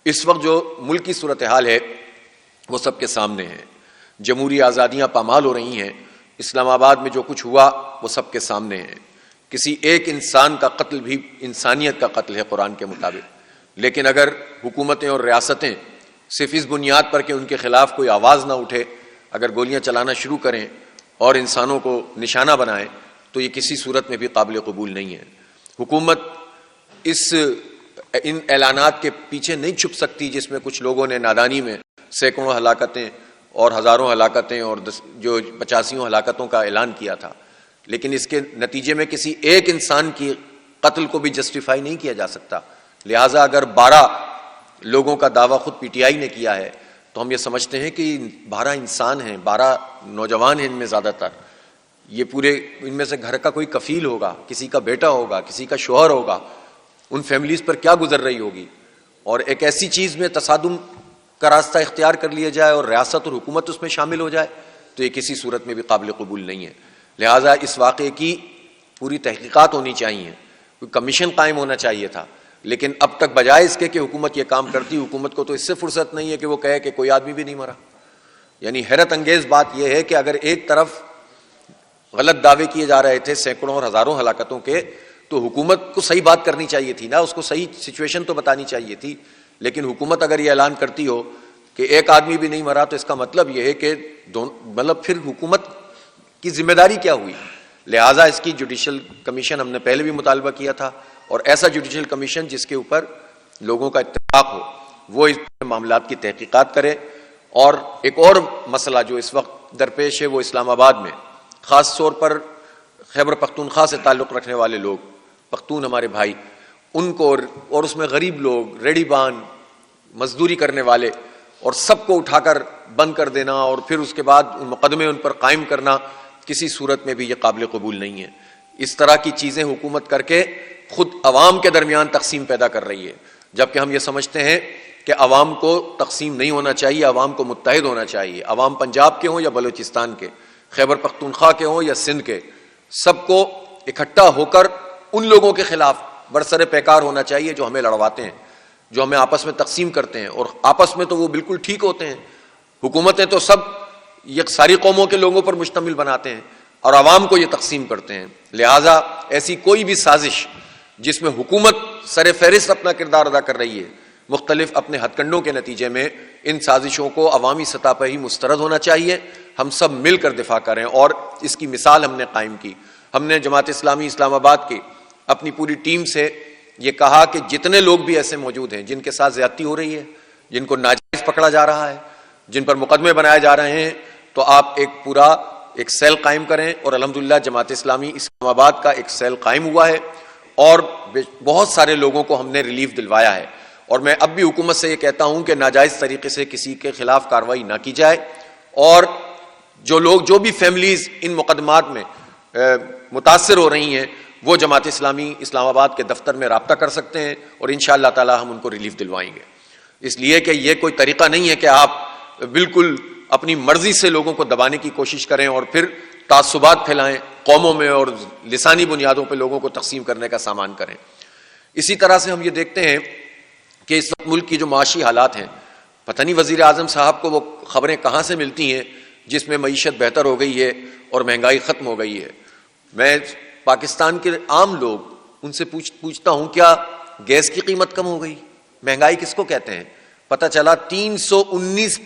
اس وقت جو ملک کی صورتحال ہے وہ سب کے سامنے ہے. جمہوری آزادیاں پامال ہو رہی ہیں. اسلام آباد میں جو کچھ ہوا وہ سب کے سامنے ہے. کسی ایک انسان کا قتل بھی انسانیت کا قتل ہے قرآن کے مطابق. لیکن اگر حکومتیں اور ریاستیں صرف اس بنیاد پر کہ ان کے خلاف کوئی آواز نہ اٹھے اگر گولیاں چلانا شروع کریں اور انسانوں کو نشانہ بنائیں تو یہ کسی صورت میں بھی قابل قبول نہیں ہے. حکومت ان اعلانات کے پیچھے نہیں چھپ سکتی جس میں کچھ لوگوں نے نادانی میں سینکڑوں ہلاکتیں اور ہزاروں ہلاکتیں اور جو 85 ہلاکتوں کا اعلان کیا تھا. لیکن اس کے نتیجے میں کسی ایک انسان کی قتل کو بھی جسٹیفائی نہیں کیا جا سکتا. لہٰذا اگر 12 لوگوں کا دعویٰ خود پی ٹی آئی نے کیا ہے تو ہم یہ سمجھتے ہیں کہ 12 انسان ہیں، 12 نوجوان ہیں ان میں زیادہ تر. یہ پورے ان میں سے گھر کا کوئی کفیل ہوگا، کسی کا بیٹا ہوگا، کسی کا شوہر ہوگا. ان فیملیز پر کیا گزر رہی ہوگی. اور ایک ایسی چیز میں تصادم کا راستہ اختیار کر لیا جائے اور ریاست اور حکومت اس میں شامل ہو جائے تو یہ کسی صورت میں بھی قابل قبول نہیں ہے. لہٰذا اس واقعے کی پوری تحقیقات ہونی چاہیے. کوئی کمیشن قائم ہونا چاہیے تھا. لیکن اب تک بجائے اس کے کہ حکومت یہ کام کرتی، حکومت کو تو اس سے فرصت نہیں ہے کہ وہ کہے کہ کوئی آدمی بھی نہیں مرا. یعنی حیرت انگیز بات یہ ہے کہ اگر ایک طرف غلط دعوے کیے جا رہے تھے سینکڑوں اور ہزاروں ہلاکتوں کے تو حکومت کو صحیح بات کرنی چاہیے تھی نا، اس کو صحیح سچویشن تو بتانی چاہیے تھی. لیکن حکومت اگر یہ اعلان کرتی ہو کہ ایک آدمی بھی نہیں مرا تو اس کا مطلب یہ ہے کہ پھر حکومت کی ذمہ داری کیا ہوئی. لہٰذا اس کی جوڈیشل کمیشن ہم نے پہلے بھی مطالبہ کیا تھا، اور ایسا جوڈیشل کمیشن جس کے اوپر لوگوں کا اتفاق ہو وہ اس معاملات کی تحقیقات کرے. اور ایک اور مسئلہ جو اس وقت درپیش ہے وہ اسلام آباد میں خاص طور پر خیبر پختونخوا سے تعلق رکھنے والے لوگ، پختون ہمارے بھائی، ان کو اور اس میں غریب لوگ، ریڑھی بان، مزدوری کرنے والے، اور سب کو اٹھا کر بند کر دینا اور پھر اس کے بعد مقدمے ان پر قائم کرنا کسی صورت میں بھی یہ قابل قبول نہیں ہے. اس طرح کی چیزیں حکومت کر کے خود عوام کے درمیان تقسیم پیدا کر رہی ہے، جبکہ ہم یہ سمجھتے ہیں کہ عوام کو تقسیم نہیں ہونا چاہیے، عوام کو متحد ہونا چاہیے. عوام پنجاب کے ہوں یا بلوچستان کے، خیبر پختونخوا کے ہوں یا سندھ کے، سب کو اکٹھا ہو کر ان لوگوں کے خلاف برسر پیکار ہونا چاہیے جو ہمیں لڑواتے ہیں، جو ہمیں آپس میں تقسیم کرتے ہیں. اور آپس میں تو وہ بالکل ٹھیک ہوتے ہیں. حکومتیں تو سب یہ ساری قوموں کے لوگوں پر مشتمل بناتے ہیں اور عوام کو یہ تقسیم کرتے ہیں. لہٰذا ایسی کوئی بھی سازش جس میں حکومت سر فہرست اپنا کردار ادا کر رہی ہے مختلف اپنے ہتھ کنڈوں کے نتیجے میں، ان سازشوں کو عوامی سطح پر ہی مسترد ہونا چاہیے. ہم سب مل کر دفاع کریں، اور اس کی مثال ہم نے قائم کی. ہم نے جماعت اسلامی اسلام آباد کی اپنی پوری ٹیم سے یہ کہا کہ جتنے لوگ بھی ایسے موجود ہیں جن کے ساتھ زیادتی ہو رہی ہے، جن کو ناجائز پکڑا جا رہا ہے، جن پر مقدمے بنائے جا رہے ہیں، تو آپ ایک سیل قائم کریں. اور الحمدللہ جماعت اسلامی اسلام آباد کا ایک سیل قائم ہوا ہے اور بہت سارے لوگوں کو ہم نے ریلیف دلوایا ہے. اور میں اب بھی حکومت سے یہ کہتا ہوں کہ ناجائز طریقے سے کسی کے خلاف کارروائی نہ کی جائے، اور جو بھی فیملیز ان مقدمات میں متاثر ہو رہی ہیں وہ جماعت اسلامی اسلام آباد کے دفتر میں رابطہ کر سکتے ہیں، اور انشاءاللہ تعالی ہم ان کو ریلیف دلوائیں گے. اس لیے کہ یہ کوئی طریقہ نہیں ہے کہ آپ بالکل اپنی مرضی سے لوگوں کو دبانے کی کوشش کریں اور پھر تعصبات پھیلائیں قوموں میں اور لسانی بنیادوں پہ لوگوں کو تقسیم کرنے کا سامان کریں. اسی طرح سے ہم یہ دیکھتے ہیں کہ اس وقت ملک کی جو معاشی حالات ہیں، پتہ نہیں وزیر اعظم صاحب کو وہ خبریں کہاں سے ملتی ہیں جس میں معیشت بہتر ہو گئی ہے اور مہنگائی ختم ہو گئی ہے. میں پاکستان کے عام لوگ ان سے پوچھتا ہوں کیا گیس کی قیمت کم ہو گئی؟ مہنگائی کس کو کہتے ہیں؟ پتہ چلا 319